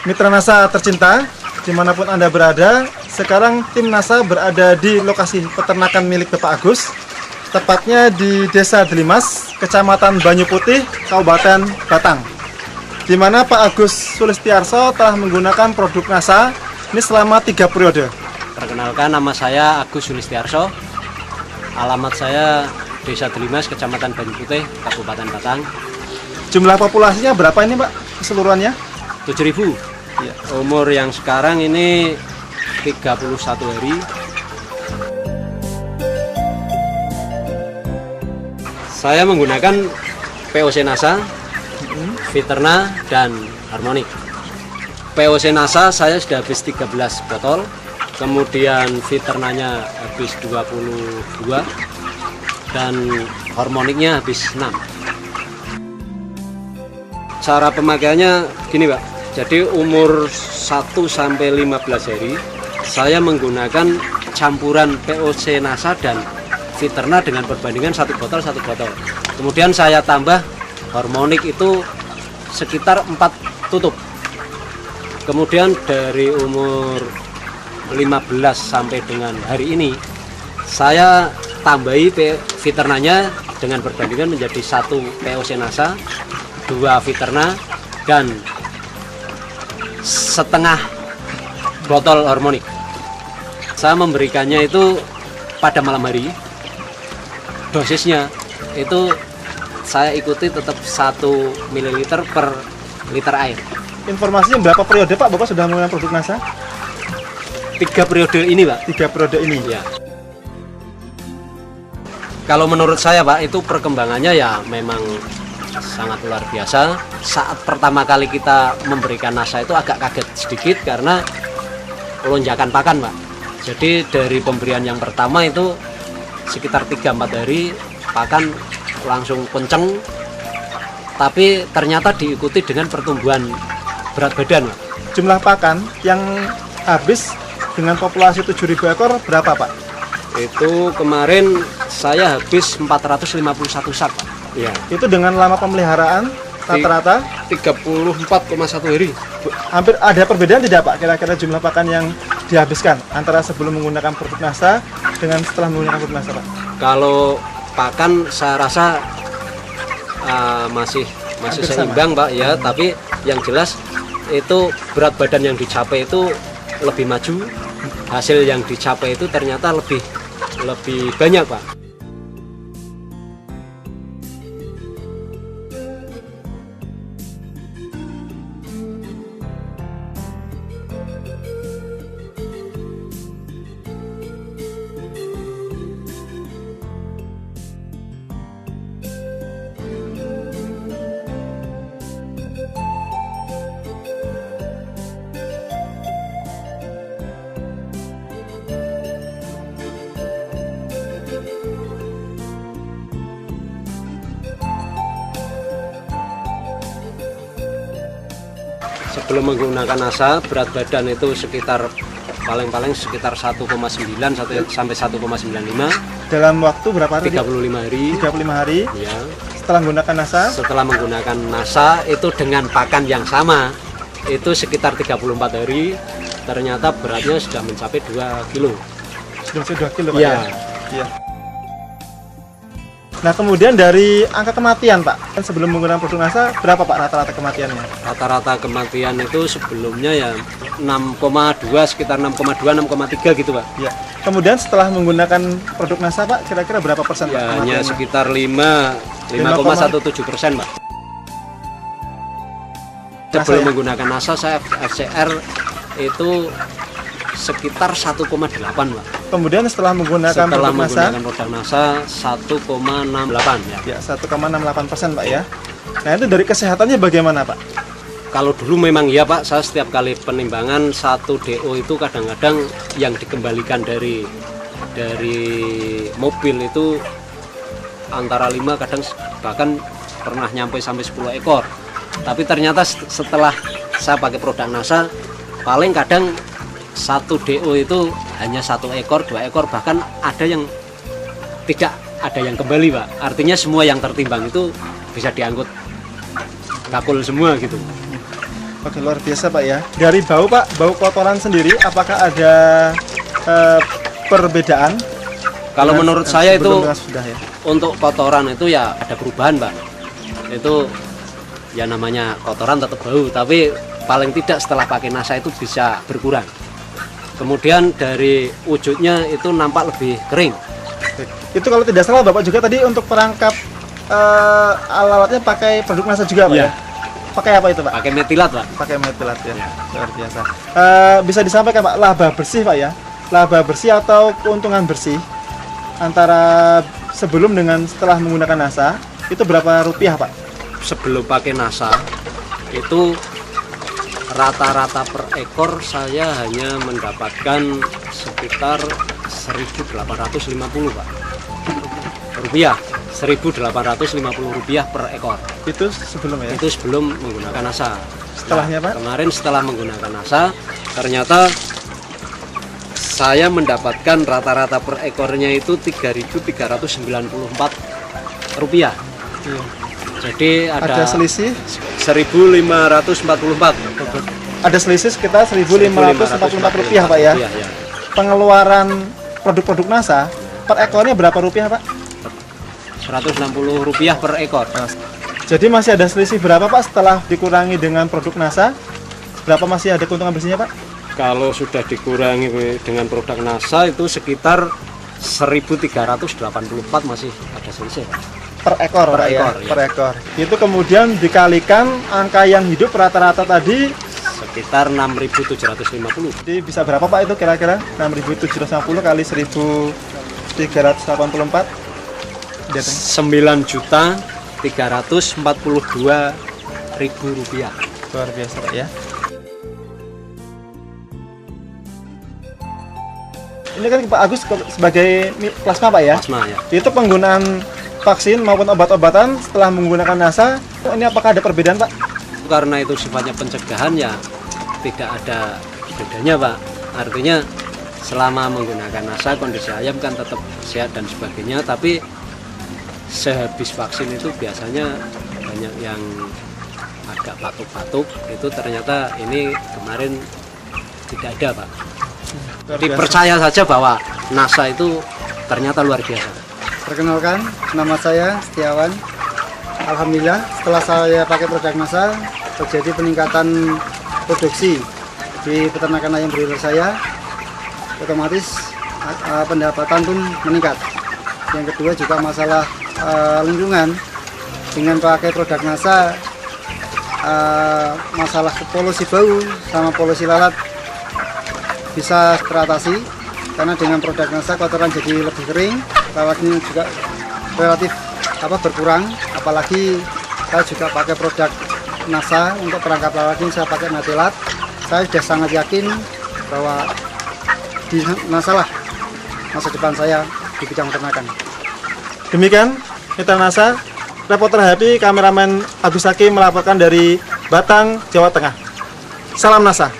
Mitra NASA tercinta, dimanapun Anda berada, sekarang tim NASA berada di lokasi peternakan milik Bapak Agus, tepatnya di Desa Delimas, Kecamatan Banyu Putih, Kabupaten Batang, di mana Pak Agus Sulistiarso telah menggunakan produk NASA ini selama 3 periode. Perkenalkan, nama saya Agus Sulistiarso. Alamat saya Desa Delimas, Kecamatan Banyu Putih, Kabupaten Batang. Jumlah populasinya berapa ini Pak keseluruhannya? 7.000. Ya. Umur yang sekarang ini 31 hari. Saya menggunakan POC NASA, Viterna, dan Harmonic. POC NASA saya sudah habis 13 botol, kemudian Viternanya habis 22, dan Harmonicnya habis 6. Cara pemakaiannya gini Pak, jadi umur 1 sampai 15 hari saya menggunakan campuran POC NASA dan Viterna dengan perbandingan 1 botol. Kemudian saya tambah Harmonic itu sekitar 4 tutup. Kemudian dari umur 15 sampai dengan hari ini saya tambahi Viternanya dengan perbandingan menjadi 1 POC NASA, 2 Viterna, dan setengah botol Harmonic. Saya memberikannya itu pada malam hari. Dosisnya itu saya ikuti tetap 1 ml per liter air. Informasinya berapa periode Pak Bapak sudah menggunakan produk NASA? 3 periode ini Pak. 3 periode ini Ya. Kalau menurut saya Pak, itu perkembangannya ya memang sangat luar biasa. Saat pertama kali kita memberikan NASA itu agak kaget sedikit karena lonjakan pakan Pak. Jadi dari pemberian yang pertama itu sekitar 3-4 hari pakan langsung kenceng, tapi ternyata diikuti dengan pertumbuhan berat badan Pak. Jumlah pakan yang habis dengan populasi 7.000 ekor berapa Pak? Itu kemarin saya habis 451 sak Pak. Ya. Itu dengan lama pemeliharaan rata-rata 34,1 hari. Hampir ada perbedaan tidak Pak kira-kira jumlah pakan yang dihabiskan antara sebelum menggunakan produk NASA dengan setelah menggunakan produk NASA Pak? Kalau pakan saya rasa masih Hampir seimbang Pak ya, tapi yang jelas itu berat badan yang dicapai itu lebih maju, hasil yang dicapai itu ternyata lebih banyak Pak. Sebelum menggunakan NASA, berat badan itu sekitar paling-paling sekitar 1,9 sampai 1,95 Dalam waktu berapa hari? 35 hari. 35 hari Ya. setelah menggunakan NASA. Setelah menggunakan NASA itu dengan pakan yang sama itu sekitar 34 hari, ternyata beratnya sudah mencapai 2 kilo. Sudah 2 kilo Pak Ya. Iya. Nah kemudian dari angka kematian Pak, sebelum menggunakan produk NASA berapa Pak rata-rata kematiannya? Rata-rata kematian itu sebelumnya ya 6,2, sekitar 6,2, 6,3 gitu Pak. Ya. Kemudian setelah menggunakan produk NASA Pak, kira-kira berapa persen Pak Ya hanya kematiannya? sekitar 5,17% Pak. Sebelum ya? menggunakan NASA saya FCR itu sekitar 1,8 Pak. Kemudian setelah menggunakan produk NASA, produk NASA 1,68 ya. ya 1,68% Pak ya. Nah itu dari kesehatannya bagaimana Pak? Kalau dulu memang ya Pak, saya setiap kali penimbangan 1 DO itu kadang-kadang yang dikembalikan dari mobil itu antara 5, kadang bahkan pernah nyampe sampai 10 ekor. Tapi ternyata setelah saya pakai produk NASA, paling kadang 1 DO itu hanya 1 ekor, 2 ekor, bahkan ada yang tidak ada yang kembali Pak. Artinya semua yang tertimbang itu bisa diangkut kakul semua gitu. Oke, luar biasa Pak ya. Dari bau Pak, bau kotoran sendiri, apakah ada perbedaan? Kalau menurut saya itu Sebelum dengan sudah ya. untuk kotoran itu ya ada perubahan, Pak. Itu ya namanya kotoran tetap bau, tapi paling tidak setelah pakai NASA itu bisa berkurang. Kemudian dari wujudnya itu nampak lebih kering. Oke. Itu kalau tidak salah Bapak juga tadi untuk perangkap alatnya pakai produk NASA juga Pak Iya. ya? Pakai apa itu Pak? Pakai metilat, Pak. Pakai metilat ya. Luar biasa. Bisa disampaikan Pak, laba bersih Pak ya? Laba bersih atau keuntungan bersih antara sebelum dengan setelah menggunakan NASA itu berapa rupiah Pak? Sebelum pakai NASA itu rata-rata per ekor saya hanya mendapatkan sekitar 1.850 Pak. Rupiah. 1.850 rupiah per ekor. Itu sebelum ya? Itu sebelum menggunakan NASA. Setelahnya Pak? Kemarin setelah menggunakan NASA ternyata saya mendapatkan rata-rata per ekornya itu 3.394 rupiah. Iya. Jadi Ada selisih? 1.544. Ada selisih sekitar 1.544 rupiah Pak ya? Iya. Pengeluaran produk-produk NASA per ekornya berapa rupiah Pak? 160 rupiah per ekor. Jadi masih ada selisih berapa Pak setelah dikurangi dengan produk NASA? Berapa masih ada keuntungan bersihnya Pak? Kalau sudah dikurangi dengan produk NASA itu sekitar 1.384 masih ada selisih, Pak. Per ekor Per Pak ya? ekor, ya. Per ekor. Itu kemudian dikalikan angka yang hidup rata-rata tadi, Sekitar 6.750. jadi bisa berapa Pak itu kira-kira? 6.750 kali 1.384? 9.342.000 rupiah. Luar biasa Pak ya. Ini kan Pak Agus sebagai plasma Pak ya? Plasma ya. Itu penggunaan vaksin maupun obat-obatan setelah menggunakan NASA, ini apakah ada perbedaan Pak? Karena itu sifatnya pencegahan ya tidak ada bedanya, Pak. Artinya selama menggunakan NASA kondisi ayam kan tetap sehat dan sebagainya, tapi sehabis vaksin itu biasanya banyak yang agak batuk-batuk, itu ternyata ini kemarin tidak ada, Pak. Luar Jadi biasa. percaya saja bahwa NASA itu ternyata luar biasa. Perkenalkan, nama saya Setiawan. Alhamdulillah, setelah saya pakai produk NASA, terjadi peningkatan produksi di peternakan ayam broiler saya. Otomatis pendapatan pun meningkat. Yang kedua juga masalah lingkungan. Dengan pakai produk NASA, masalah polusi bau sama polusi lalat bisa teratasi, karena dengan produk NASA kotoran jadi lebih kering, lalatnya juga relatif berkurang. Apalagi saya juga pakai produk NASA untuk perangkap lalat ini, saya pakai metilat. Saya sudah sangat yakin bahwa di NASA lah masa depan saya di bidang peternakan. Demikian Mitra NASA, reporter Happy, kameramen Agus Hakim melaporkan dari Batang, Jawa Tengah. Salam NASA.